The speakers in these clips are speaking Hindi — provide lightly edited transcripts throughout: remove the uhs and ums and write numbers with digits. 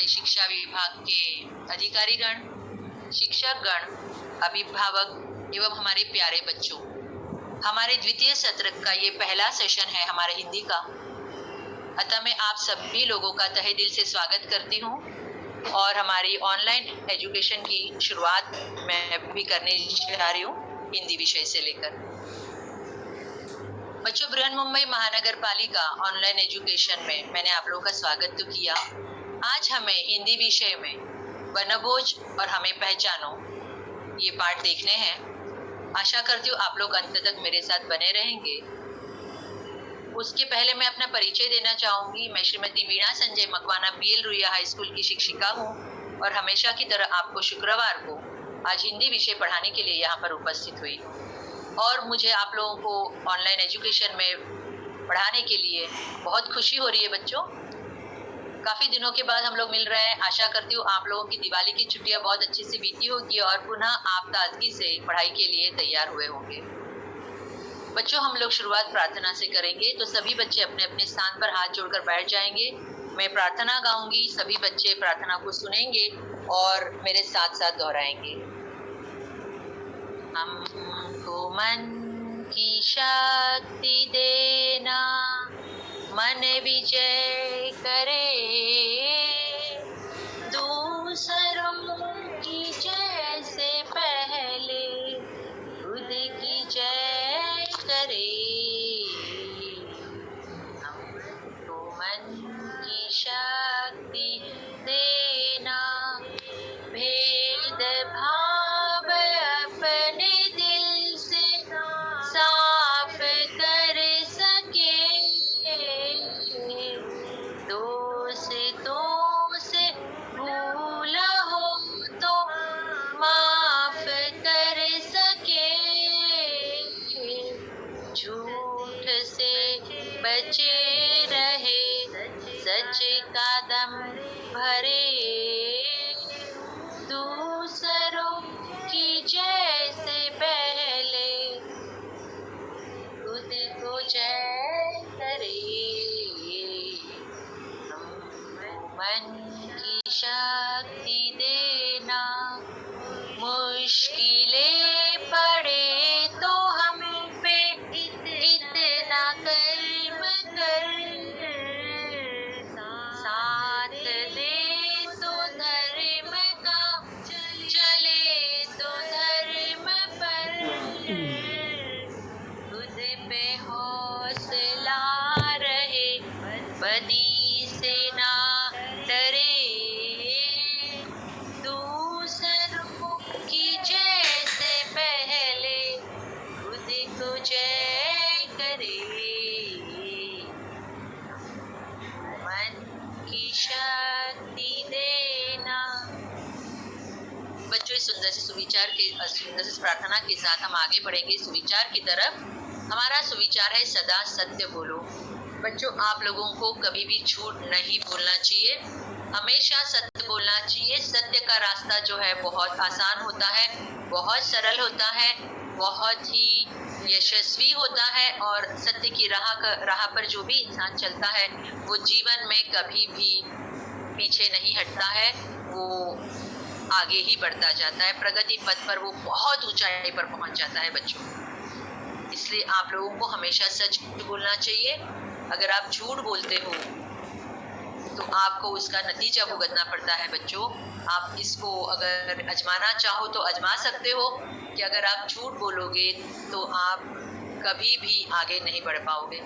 हमारे शिक्षा विभाग के अधिकारीगण, शिक्षकगण, अभिभावक एवं हमारे प्यारे बच्चों, हमारे द्वितीय सत्र का ये पहला सेशन है हमारे हिंदी का। अतः मैं आप सभी लोगों का तहे दिल से स्वागत करती हूँ और हमारी ऑनलाइन एजुकेशन की शुरुआत मैं भी करने जा रही हूँ हिंदी विषय से लेकर। बच्चों, बृहन्मुंबई महानगर पालिका ऑनलाइन एजुकेशन में मैंने आप लोगों का स्वागत तो किया। आज हमें हिंदी विषय में वनभोज और हमें पहचानो ये पाठ देखने हैं। आशा करती हूँ आप लोग अंत तक मेरे साथ बने रहेंगे। उसके पहले मैं अपना परिचय देना चाहूंगी। मैं Shrimati Veena Sanjay Makwana BL Ruia high school की शिक्षिका हूँ और हमेशा की तरह आपको शुक्रवार को आज हिंदी विषय पढ़ाने के लिए यहाँ पर उपस्थित हुई। और मुझे आप लोगों को ऑनलाइन एजुकेशन में पढ़ाने के लिए बहुत खुशी हो रही है बच्चों। काफ़ी दिनों के बाद हम लोग मिल रहे हैं। आशा करती हूँ आप लोगों की दिवाली की छुट्टियाँ बहुत अच्छे से बीती होगी और पुनः आप ताजगी से पढ़ाई के लिए तैयार हुए होंगे। बच्चों, हम लोग शुरुआत प्रार्थना से करेंगे, तो सभी बच्चे अपने अपने स्थान पर हाथ जोड़कर बैठ जाएंगे। मैं प्रार्थना गाऊंगी, सभी बच्चे प्रार्थना को सुनेंगे और मेरे साथ साथ दोहराएंगे। हमको मन की शक्ति देना, मन विजय करे, दूसरों की जय से पहले खुद की जय करे। हमको मन की शक्ति देना, भेद भाव अपने दिल से साफ कर सके, दोस्तों से भूला हो तो माफ कर सके, झूठ से बचे रहे, सच का दम भरे, दूसरों की जय से पहले खुद को जय करे। मन की शक्ति देना, मुश्किलें पड़े तो हम पे इतना कर्म कर, साथ दे तो धर्म का, चले तो धर्म पर, खुद पे हौसला रहे, बदी से ना डरे, दूसरों की जय से पहले खुद को जय करे। मन की शक्ति देना। बच्चों, इस सुंदर से सुविचार के सुंदर से प्रार्थना के साथ हम आगे बढ़ेंगे सुविचार की तरफ। हमारा सुविचार है सदा सत्य बोलो। बच्चों, आप लोगों को कभी भी झूठ नहीं बोलना चाहिए, हमेशा सत्य बोलना चाहिए। सत्य का रास्ता जो है बहुत आसान होता है, बहुत सरल होता है, बहुत ही यशस्वी होता है और सत्य की राह पर जो भी इंसान चलता है वो जीवन में कभी भी पीछे नहीं हटता है, वो आगे ही बढ़ता जाता है। प्रगति पथ पर वो बहुत ऊंचाई पर पहुंच जाता है बच्चों। इसलिए आप लोगों को हमेशा सच बोलना चाहिए। अगर आप झूठ बोलते हो तो आपको उसका नतीजा भुगतना पड़ता है बच्चों। आप इसको अगर आजमाना चाहो तो आजमा सकते हो कि अगर आप झूठ बोलोगे तो आप कभी भी आगे नहीं बढ़ पाओगे,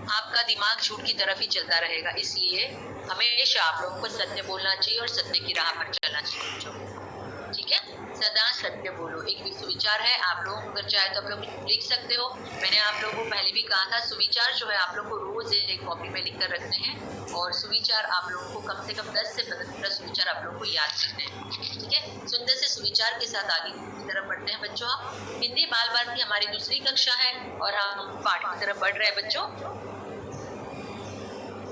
आपका दिमाग झूठ की तरफ ही चलता रहेगा। इसलिए हमेशा आप लोगों को सत्य बोलना चाहिए और सत्य की राह पर चलना चाहिए बच्चों। ठीक है, सदा सत्य बोलो एक सुविचार है। आप लोग अगर चाहे तो आप लोग लिख सकते हो। मैंने आप लोगों को पहले भी कहा था, सुविचार जो है आप लोग को रोज एक कॉपी में लिख कर रखने हैं और सुविचार आप लोगों को कम से कम 10 से 15 सुविचार आप लोगों को याद करने हैं। ठीक है, सुंदर से सुविचार के साथ आगे की तरफ बढ़ते हैं बच्चों। आप हिंदी बाल भारती हमारी दूसरी कक्षा है और हम पाठ की तरफ बढ़ रहे हैं बच्चों।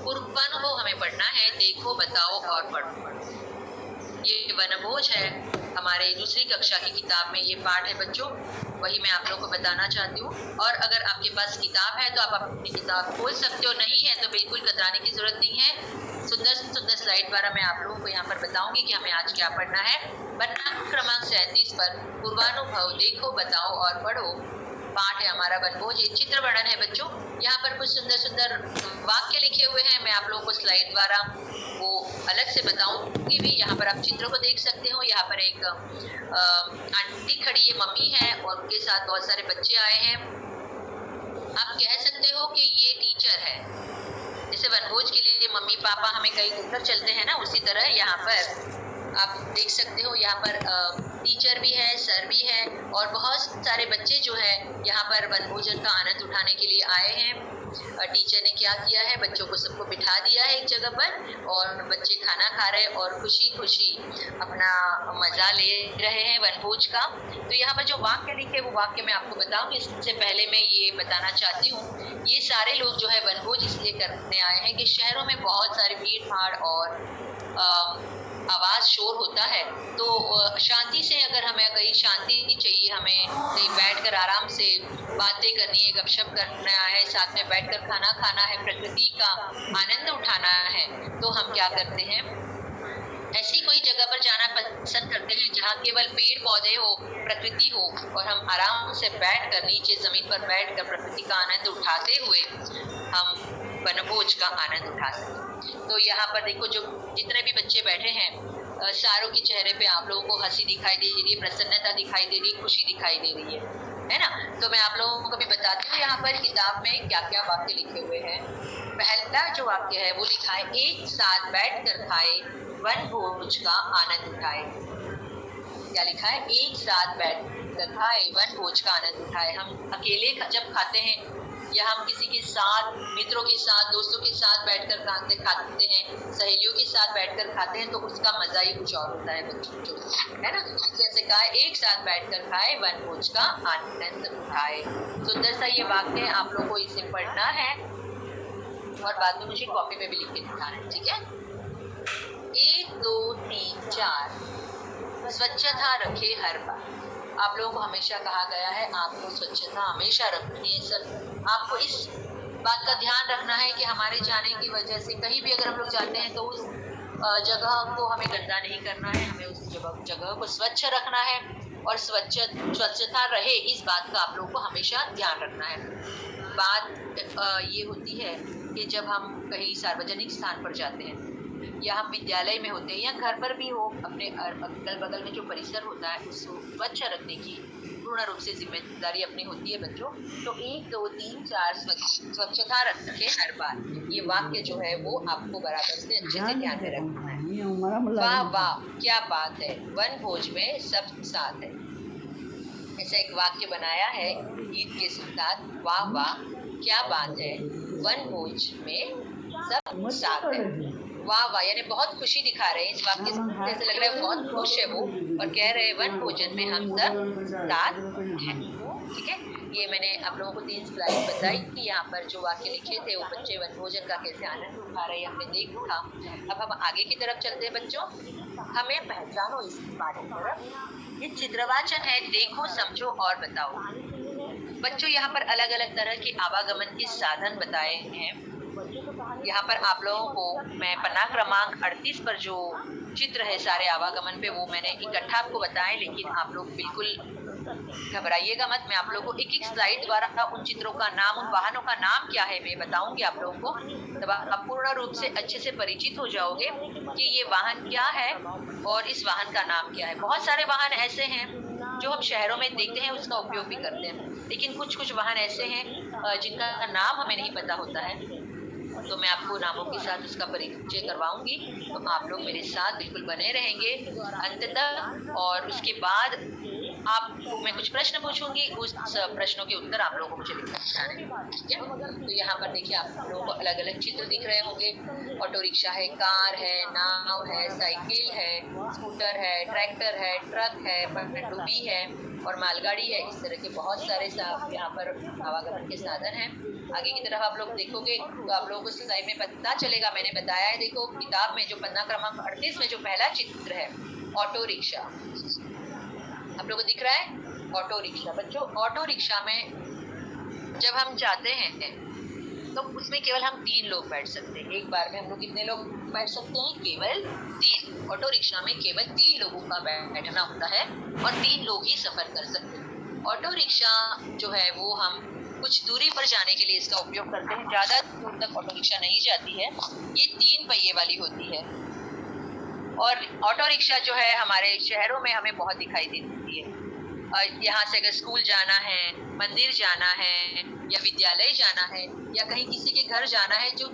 पूर्वानुभव हमें पढ़ना है, देखो बताओ और पढ़ो। ये वनभोज है, हमारे दूसरी कक्षा की किताब में ये पाठ है बच्चों, वही मैं आप लोगों को बताना चाहती हूँ। और अगर आपके पास किताब है तो आप अपनी किताब खोल सकते हो, नहीं है तो बिल्कुल कतराने की जरूरत नहीं है। सुंदर सुंदर स्लाइड द्वारा मैं आप लोगों को यहाँ पर बताऊंगी कि हमें आज क्या पढ़ना है। पन्ना क्रमांक 37 पर पूर्वानुभव देखो, बताओ और पढ़ो पाठ है हमारा वनभोज। ये चित्र वर्णन है बच्चों। यहाँ पर कुछ सुंदर सुंदर वाक्य लिखे हुए हैं, मैं आप लोगों को स्लाइड द्वारा वो अलग से बताऊंगी भी। यहाँ पर आप चित्रों को देख सकते हो। यहाँ पर एक आंटी खड़ी है, मम्मी है और उनके साथ बहुत सारे बच्चे आए हैं। आप कह सकते हो कि ये टीचर है। जैसे वनभोज के लिए मम्मी पापा हमें कहीं लेकर चलते हैं ना, उसी तरह यहाँ पर आप देख सकते हो। यहाँ पर टीचर भी है, सर भी है और बहुत सारे बच्चे जो है यहाँ पर वनभोजन का आनंद उठाने के लिए आए हैं। टीचर ने क्या किया है, बच्चों को सबको बिठा दिया है एक जगह पर और बच्चे खाना खा रहे हैं और खुशी खुशी अपना मजा ले रहे हैं वनभोज का। तो यहाँ पर जो वाक्य लिखे वो वाक्य मैं आपको बताऊंगी। इससे पहले मैं ये बताना चाहती हूँ, ये सारे लोग जो है वनभोज इसलिए करने आए हैं कि शहरों में बहुत सारी भीड़ भाड़ और आवाज शोर होता है। तो शांति से, अगर हमें कहीं शांति चाहिए, हमें कहीं बैठकर आराम से बातें करनी है, गपशप करना है, साथ में बैठकर खाना खाना है, प्रकृति का आनंद उठाना है, तो हम क्या करते हैं, ऐसी कोई जगह पर जाना पसंद करते हैं जहाँ केवल पेड़ पौधे हो, प्रकृति हो और हम आराम से बैठकर नीचे जमीन पर बैठकर प्रकृति का आनंद उठाते हुए हम वनभोज का आनंद उठा सकें। तो यहाँ पर देखो, जो जितने भी बच्चे बैठे हैं सारों के चेहरे पे आप लोगों को हंसी दिखाई दे रही है, प्रसन्नता दिखाई दे रही है, खुशी दिखाई दे रही है ना। तो मैं आप लोगों को भी बताती हूँ यहाँ पर किताब में क्या क्या वाक्य लिखे हुए हैं। पहला जो वाक्य है वो लिखा है, एक साथ बैठ कर खाए वनभोज का आनंद उठाए। क्या लिखा है, एक साथ बैठ कर खाए वनभोज का आनंद उठाए। हम अकेले जब खाते हैं या हम किसी के साथ, मित्रों के साथ, दोस्तों के साथ बैठकर खाते हैं, सहेलियों के साथ बैठकर खाते हैं, तो उसका मजा ही कुछ और होता है बच्चों, है ना। जैसे कहा, एक साथ बैठकर खाए वनभोज का आनंद उठाए। सुंदर सा ये वाक्य है, आप लोगों को इसे पढ़ना है और बाद में मुझे कॉपी में भी लिख के दिखाना है, ठीक है। 1 2 3 4 स्वच्छता रखे हर बार। आप लोगों को हमेशा कहा गया है आपको स्वच्छता हमेशा रखनी है। सब आपको इस बात का ध्यान रखना है कि हमारे जाने की वजह से कहीं भी अगर हम लोग जाते हैं तो उस जगह को हमें गंदा नहीं करना है, हमें उस जगह को स्वच्छ रखना है और स्वच्छता रहे, इस बात का आप लोगों को हमेशा ध्यान रखना है। बात ये होती है कि जब हम कहीं सार्वजनिक स्थान पर जाते हैं या हम विद्यालय में होते हैं या घर पर भी हो, अपने अगल बगल में जो परिसर होता है उसको स्वच्छ रखने की पूर्ण रूप से जिम्मेदारी अपनी होती है बच्चों। तो 1 2 3 4 स्वच्छता रखे हर बार, ये वाक्य जो है वो आपको बराबर से अच्छे से ध्यान में रखना है। वाह वाह क्या बात है, वनभोज में सब साथ है। ऐसा एक वाक्य बनाया है गीत के साथ, वाह वाह क्या बात है, वनभोज में सब साथ है। वाह वाह यानी बहुत खुशी दिखा रहे हैं। इस वाक्य से ऐसा लग रहा है बहुत खुश है वो और कह रहे हैं वन भोजन में हम सब साथ हैं, ठीक है। ये मैंने आप लोगों को 3 स्लाइड बताई कि यहाँ पर जो वाक्य लिखे थे वो बच्चे वन भोजन का कैसे आनंद उठा रहे हैं, हमने देखा। अब हम आगे की तरफ चलते हैं बच्चों। हमें पहचानो इस पाठ की तरफ। ये चित्रवाचन है, देखो समझो और बताओ। बच्चों यहाँ पर अलग अलग तरह के आवागमन के साधन बताए हैं। यहाँ पर आप लोगों को मैं पन्ना क्रमांक 38 पर जो चित्र है सारे आवागमन पे वो मैंने इकट्ठा आपको बताए, लेकिन आप लोग बिल्कुल घबराइएगा मत। मैं आप लोगों को एक स्लाइड द्वारा उन चित्रों का नाम, उन वाहनों का नाम क्या है मैं बताऊंगी आप लोगों को, तब आप पूर्ण रूप से अच्छे से परिचित हो जाओगे कि ये वाहन क्या है और इस वाहन का नाम क्या है। बहुत सारे वाहन ऐसे हैं जो हम शहरों में देखते हैं, उसका उपयोग भी करते हैं, लेकिन कुछ वाहन ऐसे हैं जिनका नाम हमें नहीं पता होता है। तो मैं आपको नामों के साथ उसका परिचय करवाऊंगी, तो आप लोग मेरे साथ बिल्कुल बने रहेंगे अंत तक। और उसके बाद आपको मैं कुछ प्रश्न पूछूंगी, उस प्रश्नों के उत्तर आप लोगों को मुझे लिखना है, ठीक है। तो यहाँ पर देखिए आप लोगों को अलग अलग चित्र दिख रहे होंगे। ऑटो रिक्शा है, कार है, नाव है, साइकिल है, स्कूटर है, ट्रैक्टर है, ट्रक है, पनडुब्बी है और मालगाड़ी है। इस तरह के बहुत सारे यहाँ पर आवागमन के साधन हैं। आगे की तरफ आप लोग देखोगे तो आप लोगों को स्लाइड में पता चलेगा, मैंने बताया है। देखो किताब में जो पन्ना क्रमांक 38 में जो पहला चित्र है ऑटो रिक्शा, आप लोगों को दिख रहा है ऑटो रिक्शा। बच्चों ऑटो रिक्शा में जब हम जाते हैं तो उसमें केवल हम 3 लोग बैठ सकते हैं। एक बार में हम लोग कितने लोग बैठ सकते हैं? केवल 3। ऑटो रिक्शा में केवल 3 लोगों का बैठना होता है और 3 लोग ही सफर कर सकते हैं। ऑटो रिक्शा जो है वो हम कुछ दूरी पर जाने के लिए इसका उपयोग करते हैं। ज्यादा दूर तक ऑटो रिक्शा नहीं जाती है। ये 3 पहिए वाली होती है और ऑटो रिक्शा जो है हमारे शहरों में हमें बहुत दिखाई देती है। यहाँ से अगर स्कूल जाना है, मंदिर जाना है या विद्यालय जाना है या कहीं किसी के घर जाना है जो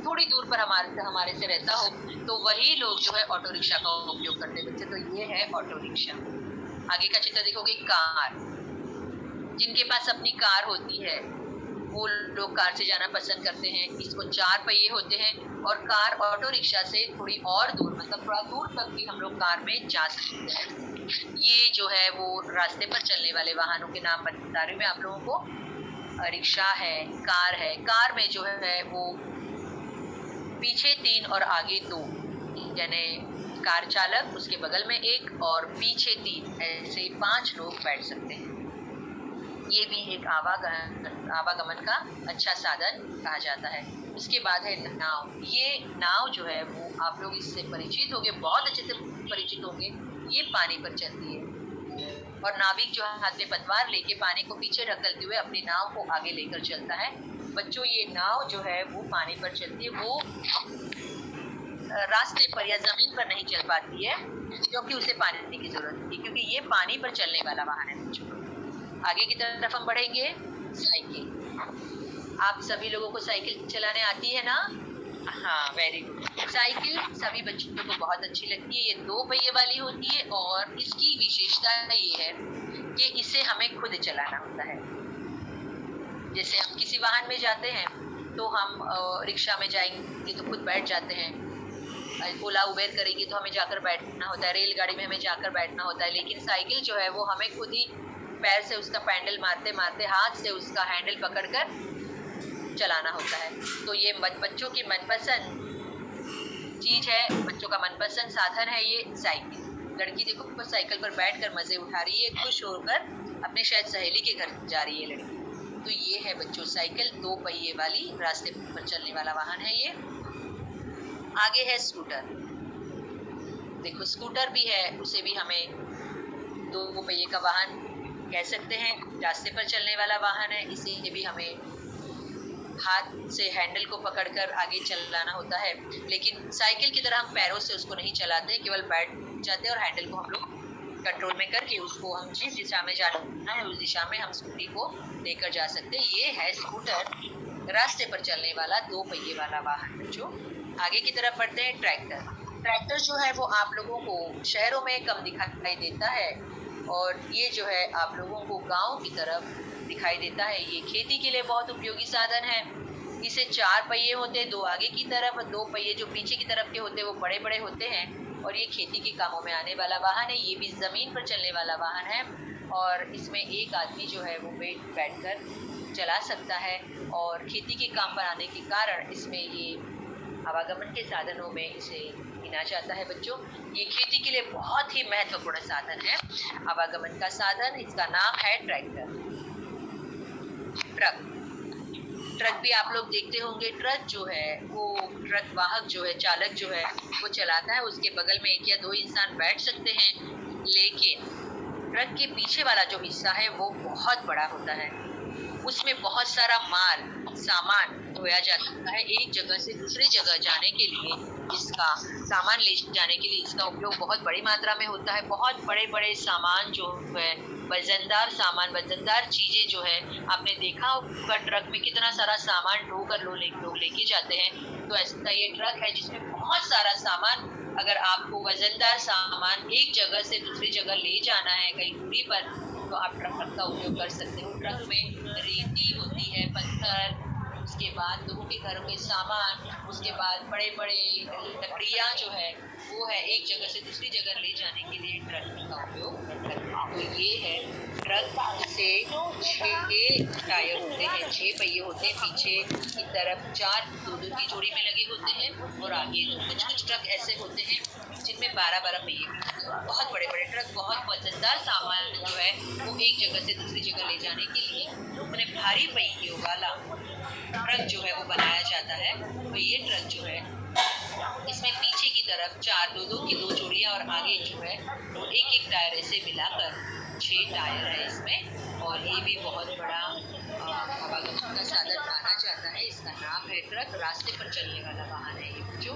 थोड़ी दूर पर हमारे से रहता हो, तो वही लोग जो है ऑटो रिक्शा का उपयोग करते हैं बच्चे। तो ये है ऑटो रिक्शा। आगे का चित्र देखोगे, कार। जिनके पास अपनी कार होती है वो लोग कार से जाना पसंद करते हैं। इसको 4 पहिए होते हैं और कार ऑटो रिक्शा से थोड़ी और दूर, मतलब थोड़ा दूर तक भी हम लोग कार में जा सकते हैं। ये जो है वो रास्ते पर चलने वाले वाहनों के नाम बता रही हूँ मैं आप लोगों को। रिक्शा है, कार है। कार में जो है वो पीछे 3 और आगे 2, यानी कार चालक, उसके बगल में 1 और पीछे 3, ऐसे 5 लोग बैठ सकते हैं। ये भी एक आवागमन का अच्छा साधन कहा जाता है। उसके बाद है नाव। ये नाव जो है वो आप लोग इससे परिचित होंगे, बहुत अच्छे से परिचित होंगे। ये पानी पर चलती है और नाविक जो हाथ में पतवार लेके पानी को पीछे ढकेलते हुए अपनी नाव को आगे लेकर चलता है। बच्चों, ये नाव जो है वो पानी पर चलती है, वो रास्ते पर या जमीन पर नहीं चल पाती है क्योंकि उसे पानी की जरूरत होती है, क्योंकि ये पानी पर चलने वाला वाहन है बच्चों। आगे की तरफ हम बढ़ेंगे। साइकिल। आप सभी लोगों को साइकिल चलाने आती है ना? हाँ, वेरी गुड। साइकिल सभी बच्चों को बहुत अच्छी लगती है। ये 2 पहिए वाली होती है और इसकी विशेषता ये है कि इसे हमें खुद चलाना होता है। जैसे हम किसी वाहन में जाते हैं तो हम रिक्शा में जाएंगे तो खुद बैठ जाते हैं, ओला उबेर करेंगे तो हमें जाकर बैठना होता है, रेलगाड़ी में हमें जाकर बैठना होता है। लेकिन साइकिल जो है वो हमें खुद ही पैर से उसका पैडल मारते मारते, हाथ से उसका हैंडल पकड़कर चलाना होता है। तो ये बच्चों की मनपसंद चीज है, बच्चों का मनपसंद साधन है ये साइकिल। लड़की देखो साइकिल पर बैठकर मजे उठा रही है, खुश होकर अपने शायद सहेली के घर जा रही है लड़की। तो ये है बच्चों साइकिल, 2 पहिए वाली रास्ते पर चलने वाला वाहन है ये। आगे है स्कूटर। देखो स्कूटर भी है, उसे भी हमें 2 पहिए का वाहन कह सकते हैं। रास्ते पर चलने वाला वाहन है, इसे भी हमें हाथ से हैंडल को पकड़कर आगे चलाना होता है। लेकिन साइकिल की तरह हम पैरों से उसको नहीं चलाते, केवल बैठ जाते हैं और हैंडल को हम लोग कंट्रोल में करके उसको हम जिस दिशा में जाना है उस दिशा में हम स्कूटी को लेकर जा सकते हैं। ये है स्कूटर, रास्ते पर चलने वाला 2 पहिए वाला वाहन। जो आगे की तरफ बढ़ते हैं, ट्रैक्टर। ट्रैक्टर जो है वो आप लोगों को शहरों में कम दिखाई देता है और ये जो है आप लोगों को गाँव की तरफ दिखाई देता है। ये खेती के लिए बहुत उपयोगी साधन है। इसे 4 पहिए होते हैं, 2 आगे की तरफ, 2 पहिए जो पीछे की तरफ के होते हैं वो बड़े बड़े होते हैं और ये खेती के कामों में आने वाला वाहन है। ये भी जमीन पर चलने वाला वाहन है और इसमें एक आदमी जो है वो बैठकर चला सकता है और खेती के काम पर आने के कारण इसमें ये आवागमन के साधनों में इसे गिना जाता है। बच्चों, ये खेती के लिए बहुत ही महत्वपूर्ण साधन है, आवागमन का साधन। इसका नाम है ट्रैक्टर। ट्रक भी आप लोग देखते होंगे। ट्रक जो है वो ट्रक वाहक जो है, चालक जो है वो चलाता है, उसके बगल में 1 या 2 इंसान बैठ सकते हैं। लेकिन ट्रक के पीछे वाला जो हिस्सा है वो बहुत बड़ा होता है, उसमें बहुत सारा माल सामान ढोया जाता है। एक जगह से दूसरी जगह जाने के लिए इसका सामान ले जाने के लिए इसका उपयोग बहुत बड़ी मात्रा में होता है। बहुत बड़े बड़े सामान जो है, वजनदार सामान, वजनदार चीजें जो है, आपने देखा होगा ट्रक में कितना सारा सामान ढोकर लोग लेके जाते हैं। तो ऐसा ये ट्रक है जिसमें बहुत सारा सामान, अगर आपको वजनदार सामान एक जगह से दूसरी जगह ले जाना है कहीं दूरी पर, तो आप ट्रक का उपयोग कर सकते हो। ट्रक में रेती होती है, पत्थर, उसके बाद लोगों के घरों के सामान, उसके बाद बड़े बड़े लकड़ियाँ जो है वो है एक जगह से दूसरी जगह ले जाने के लिए ट्रक का उपयोग करते हैं। तो ये है ट्रक से 6 टायर होते हैं, 6 पहिए होते हैं, पीछे की तरफ 4 2-2 की जोड़ी में लगे होते हैं और आगे कुछ ट्रक ऐसे होते हैं जिनमें 12-12 पहिए भी होते हैं। बहुत बड़े बड़े ट्रक, बहुत वजनदार सामान जो है है वो एक जगह से दूसरी जगह ले जाने के लिए उन्हें भारी पहियों वाला ट्रक जो है वो बनाया जाता है। तो ये ट्रक जो है इसमें पीछे की तरफ दो जोड़ियां और आगे जो है वो एक टायर से मिलाकर 6 टायर है इसमें। और ये भी बहुत बड़ा आवागमन का साधन माना जाता है। इसका नाम है ट्रक। रास्ते पर चलने वाला वाहन है ये। जो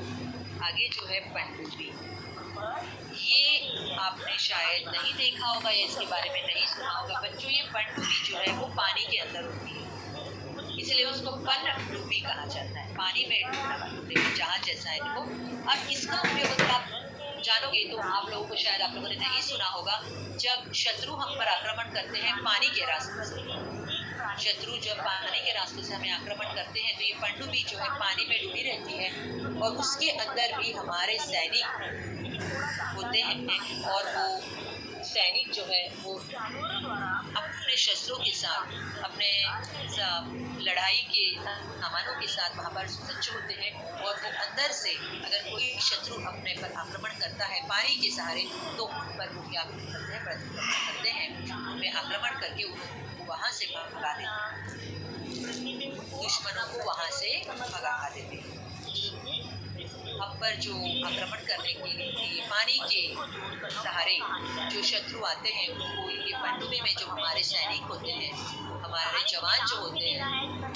आगे जो है पनडुब्बी, ये आपने शायद नहीं देखा होगा या इसके बारे में नहीं सुना होगा बच्चों। ये पनडुब्बी जो है वो पानी के अंदर होती है, इसलिए उसको पनडुब्बी कहा जाता है। पानी में डूबने वाली जहाज जैसा है देखो। अब इसका उपयोग अगर आप जानोगे तो आप लोगों को शायद आप लोगों ने नहीं सुना होगा, जब शत्रु हम पर आक्रमण करते हैं पानी के रास्ते से, शत्रु जब पानी के रास्ते से हमें आक्रमण करते हैं तो ये पनडुब्बी जो है पानी में डूबी रहती है और उसके अंदर भी हमारे सैनिक होते हैं। और वो सैनिक जो है वो अपने शस्त्रों के साथ, अपने लड़ाई के सामानों के साथ वहाँ पर सज्ज होते हैं। और वो अंदर से अगर कोई शत्रु अपने पर आक्रमण करता है पानी के सहारे तो उन पर वो क्या करते हैं उन पे आक्रमण करके उनको वहाँ से भगा देते हैं, दुश्मनों को वहाँ से भगा देते हैं। हम पर जो आक्रमण करने के लिए पानी के सहारे जो शत्रु आते हैं उनको ये पनडुब्बी में जो हमारे सैनिक होते हैं, हमारे जवान जो होते हैं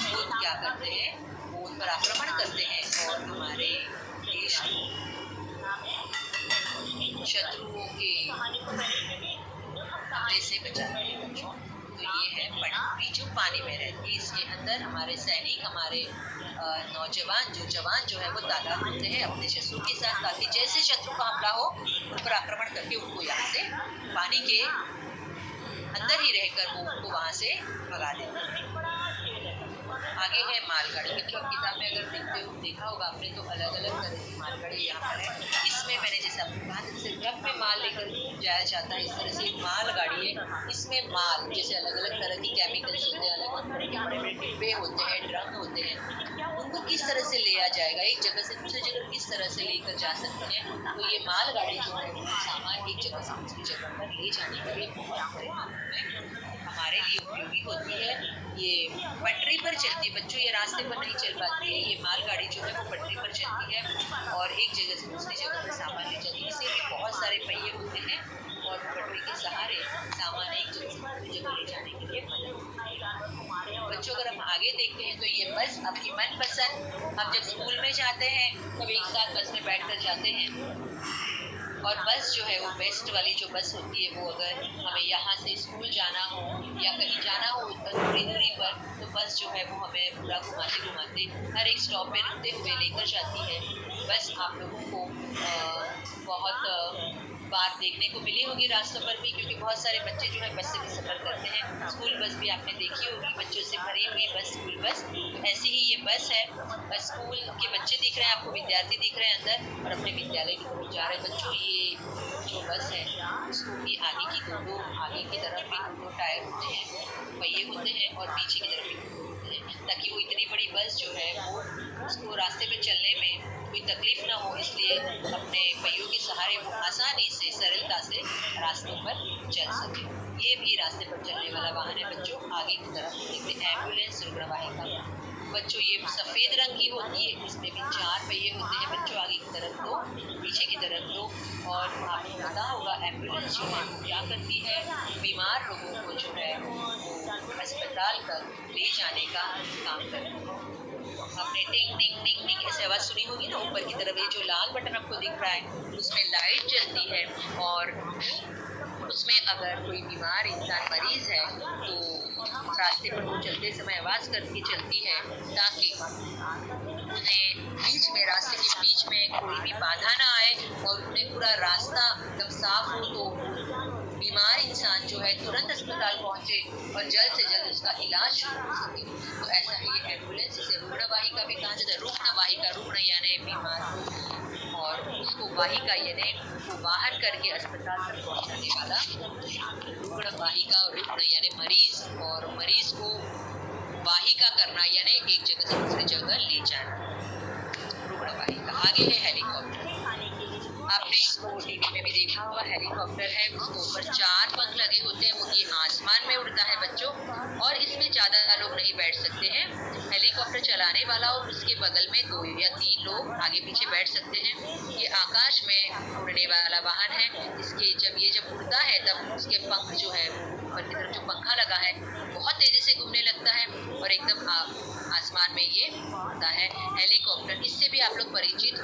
वो क्या करते हैं, वो उन पर आक्रमण करते हैं और हमारे देश को शत्रुओं के हमले से बचाते हैं। तो ये है पनडुब्बी जो पानी में रहती है। इसके अंदर हमारे सैनिक, हमारे नौजवान जवान जो है वो तादाद होते हैं अपने शस्त्रों के साथ, ताकि जैसे शत्रु का हमला हो उन पर आक्रमण करके उनको यहाँ से पानी के अंदर ही रहकर वो उनको वहाँ से भगा देते हैं। आगे है मालगाड़ी। बच्चों किताब में अगर देखा होगा आपने तो अलग अलग तरह की मालगाड़ी यहाँ पर है। इसमें मैंने जैसे आपको कहा जैसे ट्रक में माल लेकर जाया जाता है, इस तरह से मालगाड़ी है। इसमें माल जैसे अलग अलग तरह की केमिकल्स होते हैं, अलग अलग तरह के बड़े बड़े डिब्बे होते हैं, ड्रम होते हैं, उनको किस तरह से लिया जाएगा, एक जगह से दूसरी जगह किस तरह से लेकर जा सकते हैं। तो ये मालगाड़ी जो है सामान एक जगह से दूसरी जगह पर ले जाने के लिए बहुत हमारे लिए उपयोगी होती है। ये पटरी पर चलती है बच्चों, ये रास्ते पर नहीं चल पाती है। ये मालगाड़ी जो है वो पटरी पर चलती है और एक जगह से दूसरी जगह पर सामान ले जाती है। इसे भी बहुत सारे पहिए होते हैं और पटरी के सहारे सामान एक जगह से दूसरी जगह ले जाने के लिए मदद। बच्चों अगर हम आगे देखते हैं तो ये बस आपकी मनपसंद, हम जब स्कूल में जाते हैं तब एक साथ बस में बैठ कर जाते हैं। और बस जो है वो बेस्ट वाली जो बस होती है वो अगर हमें यहाँ से स्कूल जाना हो या कहीं जाना हो थोड़ी दूरी पर तो बस जो है वो हमें पूरा घुमाते घुमाते हर एक स्टॉप पे रुकते हुए लेकर जाती है। बस आप लोगों को बहुत बात देखने को मिली होगी रास्तों पर भी, क्योंकि बहुत सारे बच्चे जो है बस से भी सफ़र करते हैं। स्कूल बस भी आपने देखी होगी, बच्चों से भरी हुई बस, स्कूल बस। ऐसी ही ये बस है, स्कूल के बच्चे दिख रहे हैं आपको, विद्यार्थी दिख रहे हैं अंदर और अपने विद्यालय की तरफ जा रहे हैं। बच्चों ये जो बस है उसको भी आगे की तरफ भी दो टायर होते हैं, पहिए होते हैं और पीछे की तरफ भी होते हैं, ताकि वो इतनी बड़ी बस जो है वो उसको रास्ते पे चलने में कोई तकलीफ ना हो, इसलिए अपने पहियों के सहारे वो आसानी से सरलता से रास्ते पर चल सके। ये भी रास्ते पर चलने वाला वाहन है बच्चों। आगे की तरफ देखते एम्बुलेंस रुग्णवाहिका। बच्चों ये सफ़ेद रंग की होती है, इसमें भी 4 पहिए होते हैं बच्चों, आगे की तरफ 2, पीछे की तरफ 2। और आपको पता होगा एम्बुलेंस जो है वो क्या करती है, बीमार लोगों को जो है वो अस्पताल तक ले जाने का काम करती है। आपने टिंग टिंग टिंग टिंग ऐसे आवाज़ सुनी होगी ना ऊपर की तरफ। ये जो लाल बटन आपको दिख रहा है उसमें लाइट जलती है और उसमें अगर कोई बीमार इंसान मरीज है तो रास्ते पर वो चलते समय आवाज़ करके चलती है ताकि उन्हें बीच में, रास्ते के बीच में कोई भी बाधा ना आए और उन्हें पूरा रास्ता एकदम साफ हो, तो बीमार इंसान जो है तुरंत अस्पताल पहुंचे और जल्द से जल्द उसका इलाज शुरू हो सके। तो ऐसा ही ये एम्बुलेंस, इसे रुग्णवाहिका भी कहा जाता है। रुग्णवाहिका, रुग्ण यानी बीमार हो और उसको वाहिका यानी वो वाहन करके अस्पताल तक पहुंचाने वाला रुग्णवाहिका, और रुग्ण यानी मरीज और मरीज को वाहिका करना यानी एक जगह से दूसरी जगह ले जाना, रुग्णवाहिका। आगे है हेलीकॉप्टर। आपने इसको टीवी में भी देखा होगा, हेलीकॉप्टर है, उसके ऊपर 4 पंख लगे होते हैं। वो ये आसमान में उड़ता है बच्चों, और इसमें ज़्यादा लोग नहीं बैठ सकते हैं। हेलीकॉप्टर चलाने वाला और उसके बगल में 2 या 3 लोग आगे पीछे बैठ सकते हैं। ये आकाश में उड़ने वाला वाहन है। इसके जब उड़ता है तब उसके पंख जो है, ऊपर की तरफ जो पंखा लगा है, बहुत तेजी से घूमने लगता है और एकदम आसमान में ये उड़ता है हेलीकॉप्टर। इससे भी आप लोग परिचित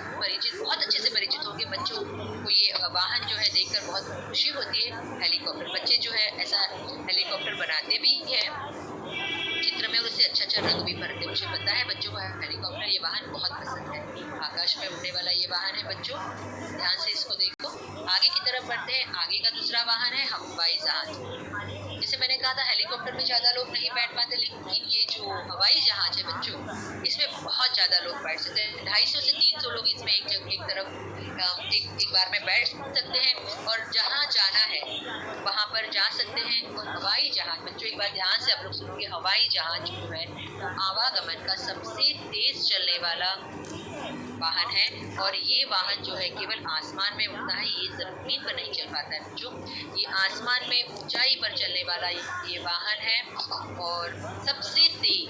बहुत अच्छे से परिचित होंगे। बच्चों को ये वाहन जो है देखकर बहुत खुशी होती है। हेलीकॉप्टर बच्चे जो है ऐसा हेलीकॉप्टर बनाते भी है चित्र में, और उससे अच्छा रंग भी भरते। मुझे पता है बच्चों को हेलीकॉप्टर ये वाहन बहुत पसंद है। आकाश में उड़ने वाला ये वाहन है बच्चों, ध्यान से इसको देखो। आगे की तरफ बढ़ते हैं। आगे का दूसरा वाहन है हवाई जहाज। जैसे मैंने कहा था हेलीकॉप्टर में ज़्यादा लोग नहीं बैठ पाते, लेकिन ये जो हवाई जहाज है बच्चों, इसमें बहुत ज़्यादा लोग बैठ सकते हैं। 250 से 300 लोग इसमें एक तरफ एक बार में बैठ सकते हैं, और जहाँ जाना है वहाँ पर जा सकते हैं। और हवाई जहाज बच्चों, एक बार ध्यान से आप लोग सुनोगे, हवाई जहाज जो है आवागमन का सबसे तेज चलने वाला वाहन है। और ये वाहन जो है केवल आसमान में उड़ता है, ये जमीन पर नहीं चल पाता है बच्चों। ये आसमान में ऊंचाई पर चलने वाला ये वाहन है। और सबसे तेज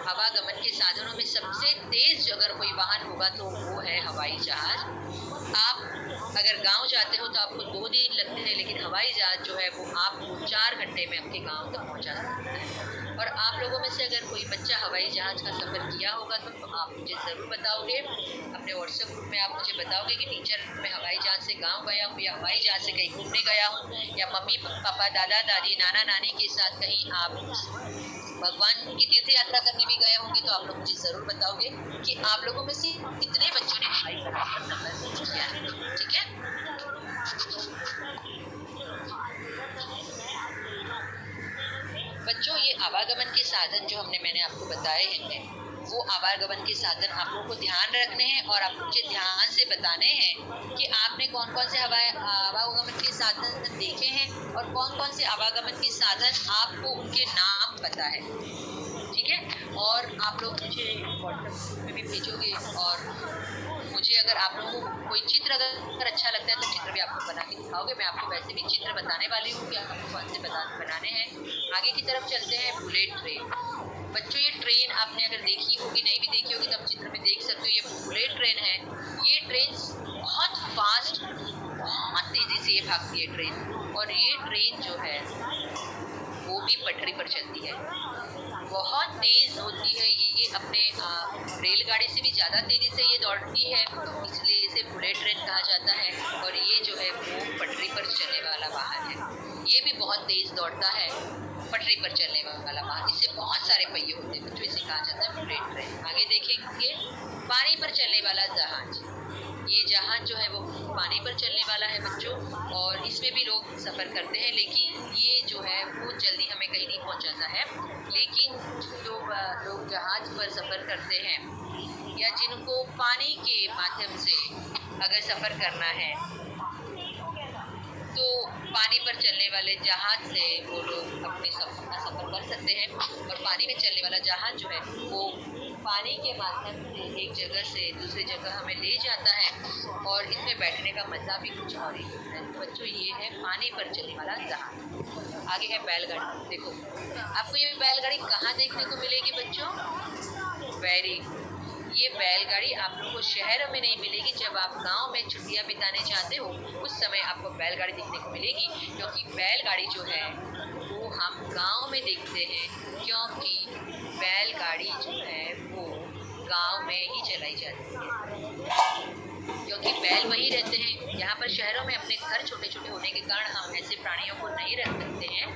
आवागमन के साधनों में सबसे तेज अगर कोई वाहन होगा तो वो है हवाई जहाज। आप अगर गांव जाते हो तो आपको 2 दिन लगते हैं, लेकिन हवाई जहाज जो है वो आपको 4 घंटे में आपके गांव तक पहुंचा सकता है। और आप लोगों में से अगर कोई बच्चा हवाई जहाज का सफ़र किया होगा तो आप मुझे ज़रूर बताओगे। अपने व्हाट्सएप ग्रुप में आप मुझे बताओगे कि टीचर मैं हवाई जहाज से गांव गया हूँ, या हवाई जहाज से कहीं घूमने गया हूँ, या मम्मी पापा दादा दादी नाना नानी के साथ कहीं आप भगवान की तीर्थ यात्रा करने भी गए होंगे। तो आप लोग मुझे ज़रूर बताओगे कि आप लोगों में से कितने बच्चों ने हवाई जहाज का सफ़र किया है। ठीक है, बच्चों ये आवागमन के साधन जो मैंने आपको बताए हैं, वो आवागमन के साधन आप लोगों को ध्यान रखने हैं, और आप मुझे ध्यान से बताने हैं कि आपने कौन कौन से आवागमन के साधन देखे हैं और कौन कौन से आवागमन के साधन आपको उनके नाम पता है। ठीक है, और आप लोग मुझे व्हाट्सएप में भी भेजोगे, और मुझे अगर आप लोगों को कोई चित्र अगर अच्छा लगता है तो चित्र भी आपको बना के दिखाओगे। मैं आपको वैसे भी चित्र बताने वाली हूँ कि आपको कौन से बनाने हैं। आगे की तरफ चलते हैं। बुलेट ट्रेन बच्चों, ये ट्रेन आपने अगर देखी होगी, नहीं भी देखी होगी तो आप चित्र में देख सकते हो। ये बुलेट ट्रेन है। ये ट्रेन बहुत फास्ट, बहुत तेजी से ये भागती है ट्रेन, और ये ट्रेन जो है वो भी पटरी पर चलती है, बहुत तेज होती है। ये अपने रेलगाड़ी से भी ज़्यादा तेज़ी से ये दौड़ती है, इसलिए इसे बुलेट ट्रेन कहा जाता है। और ये जो है वो पटरी पर चलने वाला वाहन है। ये भी बहुत तेज़ दौड़ता है, पटरी पर चलने वाला वाहन। इससे बहुत सारे पहिए होते हैं बच्चों, इसे कहा जाता है बुलेट ट्रेन। आगे देखेंगे पानी पर चलने वाला जहाज। ये जहाज जो है वो पानी पर चलने वाला है बच्चों, और इसमें भी लोग सफ़र करते हैं, लेकिन ये जो है वो जल्दी हमें कहीं नहीं पहुंचाता है। लेकिन जो लोग जहाज पर सफ़र करते हैं, या जिनको पानी के माध्यम से अगर सफ़र करना है, तो पानी पर चलने वाले जहाज से वो लोग अपने सफ़र कर सकते हैं। और पानी में चलने वाला जहाज जो है वो पानी के माध्यम से एक जगह से दूसरी जगह हमें ले जाता है, और इसमें बैठने का मज़ा भी कुछ और ही होता है। तो बच्चों ये है पानी पर चलने वाला जहाज। आगे है बैलगाड़ी। देखो आपको ये बैलगाड़ी कहाँ देखने को मिलेगी बच्चों? ये बैलगाड़ी आप लोगों को शहरों में नहीं मिलेगी। जब आप गांव में छुट्टियां बिताने जाते हो उस समय आपको बैलगाड़ी देखने को मिलेगी, क्योंकि बैलगाड़ी जो है वो हम गांव में देखते हैं, क्योंकि बैलगाड़ी जो है वो गांव में ही चलाई जाती है, क्योंकि बैल वही रहते हैं। यहाँ पर शहरों में अपने घर छोटे छोटे होने के कारण हम ऐसे प्राणियों को नहीं रख सकते हैं।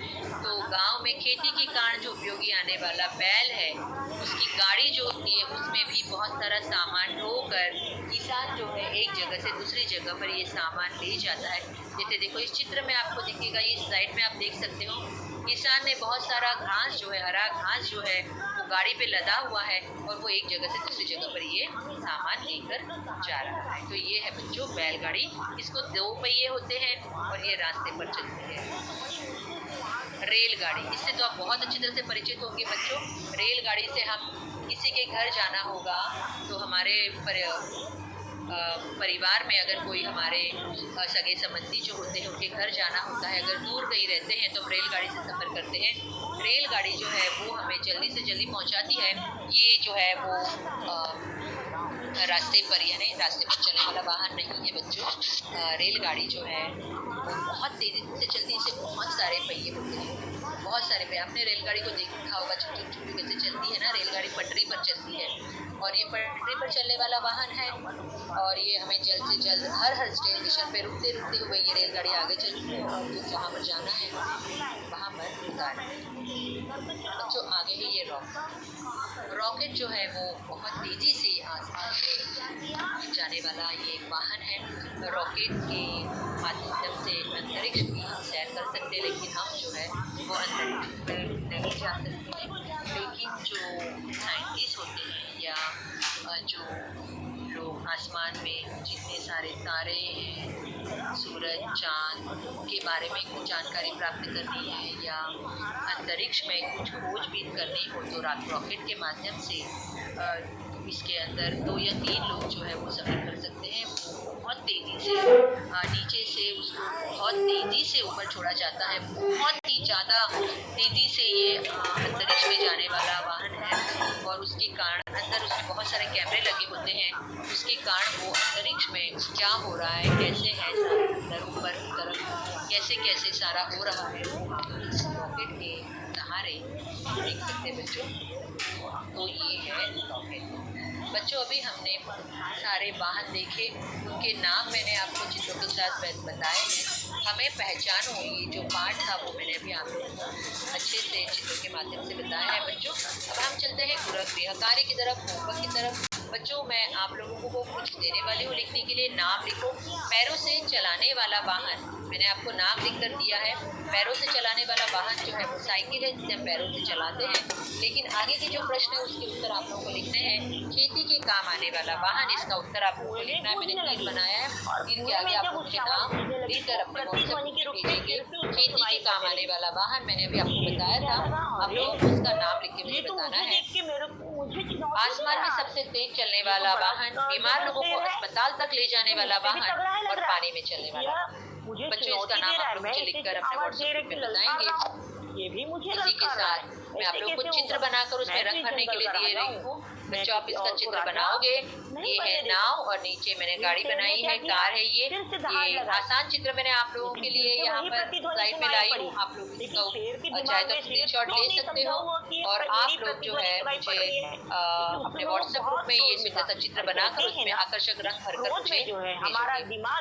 तो गांव में खेती के कारण जो उपयोगी आने वाला बैल है, उसकी गाड़ी जो होती है उसमें भी बहुत सारा सामान ढोकर किसान जो है एक जगह से दूसरी जगह पर ये सामान ले जाता है। जैसे देखो इस चित्र में आपको दिखेगा, ये साइड में आप देख सकते हो, किसान ने बहुत सारा घास जो है, हरा घास जो है वो गाड़ी पे लदा हुआ है, और वो एक जगह से दूसरी जगह पर ये सामान लेकर जा रहा है। तो ये है बच्चों बैलगाड़ी। इसको 2 पहिए होते हैं और ये रास्ते पर चलती है। रेलगाड़ी, इससे तो आप बहुत अच्छी तरह से परिचित होंगे बच्चों। रेलगाड़ी से हम किसी के घर जाना होगा तो हमारे परिवार में अगर कोई हमारे सगे संबंधी जो होते हैं उनके घर जाना होता है, अगर दूर कहीं रहते हैं तो हम रेलगाड़ी से सफ़र करते हैं। रेलगाड़ी जो है वो हमें जल्दी से जल्दी पहुंचाती है। ये जो है वो रास्ते पर, यानी रास्ते पर चलने वाला वाहन नहीं है बच्चों। रेलगाड़ी जो है वो बहुत तेज़ी से चलती है। इसे बहुत सारे पहिए होते हैं, बहुत सारे पहिए। आपने रेलगाड़ी को देखा होगा छुट्टी छुट्टी कैसे चलती है ना। रेलगाड़ी पटरी पर चलती है और ये पटरी पर चलने वाला वाहन है। और ये हमें जल्द से जल्द हर स्टेशन पे रुकते रुकते हुए ये रेलगाड़ी आगे चलती है और जहाँ पर जाना है वहाँ पर उतारना है। जो आगे है ये रॉकेट जो है वो बहुत तेज़ी से आसमान में जाने वाला ये वाहन है। रॉकेट के माध्यम से अंतरिक्ष की हम सैर कर सकते हैं, लेकिन हम जो है वो अंतरिक्ष में नहीं जा सकते हैं। लेकिन जो साइंटिस्ट होते हैं या जो लोग आसमान में जितने सारे तारे हैं, सूरज, चाँद के बारे में कुछ जानकारी प्राप्त करनी है या अंतरिक्ष में कुछ खोजबीन करनी हो तो रॉकेट के माध्यम से इसके अंदर 2 या 3 लोग जो है वो सफ़र कर सकते हैं। बहुत तेज़ी से नीचे से उसको बहुत तेज़ी से ऊपर छोड़ा जाता है। बहुत ही ज़्यादा तेज़ी से ये अंतरिक्ष में जाने वाला वाहन है और उसके कारण अंदर उसमें बहुत सारे कैमरे लगे होते हैं। उसके कारण वो अंतरिक्ष में क्या हो रहा है, कैसे है अंदर ऊपर की तरफ कैसे कैसे सारा हो रहा है वो हम इस रॉकेट के सहारे देख सकते हैं बच्चों। तो ये है रॉकेट। बच्चों अभी हमने सारे वाहन देखे, उनके नाम मैंने आपको चित्रों के साथ बताए हैं। हमें पहचानो, ये जो पाठ था वो मैंने अभी आपको अच्छे से चित्रों के माध्यम से बताया है बच्चों। अब हम चलते हैं गृह कार्य की तरफ, होमवर्क की तरफ। बच्चों मैं आप लोगों को कुछ देने वाली हूँ लिखने के लिए। नाम लिखो। पैरों से चलाने वाला वाहन, मैंने आपको नाम लिख कर दिया है। पैरों से चलाने वाला वाहन जो है वो साइकिल है, जिसे हम पैरों से चलाते हैं। लेकिन आगे के जो प्रश्न है उसके उत्तर आप लोगों को लिखने हैं। खेती के काम आने वाला वाहन, इसका उत्तर आप लोगों को लिखना है। मैंने तीर बनाया है, तीर के आगे आप लोगों के नाम लिखकर अपने व्हाट्सएप ग्रुप में भेजेंगे। खेती के काम आने वाला वाहन मैंने अभी आपको बताया था, आप लोगों को उसका नाम लिख के मुझे बताना है। आसमान में सबसे तेज चलने वाला वाहन, बीमार लोगों को अस्पताल तक ले जाने वाला वाहन और पानी में चलने वाला वाहन। बच्चों इसका नाम आप लोग मुझे लिखकर अपने व्हाट्सएप ग्रुप में बताएंगे। इसी के साथ मैं आप लोगों को चित्र बनाकर उसमें रंग भरने के लिए दे रही हूँ। बच्चों आप इसका चित्र बनाओगे। ये है नाव और नीचे मैंने गाड़ी बनाई है, कार है। ये आसान चित्र मैंने आप लोगों के लिए यहाँ पर स्लाइड में लाई हूँ। आप लोग इसका चाहे तो स्क्रीनशॉट ले सकते हो और आप लोग जो है मुझे अपने व्हाट्सएप ग्रुप में ये सुंदर सा चित्र बनाकर उसमें आकर्षक रंग भरकर मुझे भेजोगे।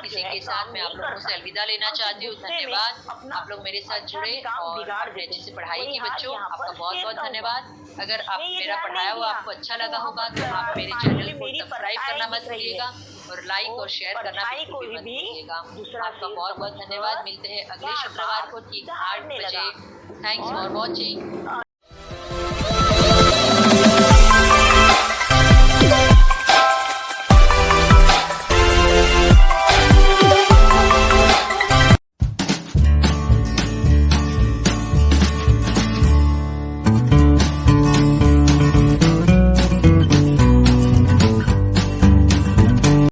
इसी के साथ मैं आप लोगों से अलविदा लेना चाहती हूँ। धन्यवाद, आप लोग मेरे साथ जुड़े और आपने अच्छे से पढ़ाई की बच्चों। आपका बहुत बहुत धन्यवाद। अगर आप मेरा पढ़ाया हुआ आपको अच्छा लगा होगा तो आप मेरे चैनल को सब्सक्राइब करना मत भूलिएगा और लाइक और शेयर करना बिल्कुल भी मत भूलिएगा। आपका बहुत बहुत धन्यवाद। मिलते हैं अगले शुक्रवार को ठीक 8 बजे। Thanks for watching.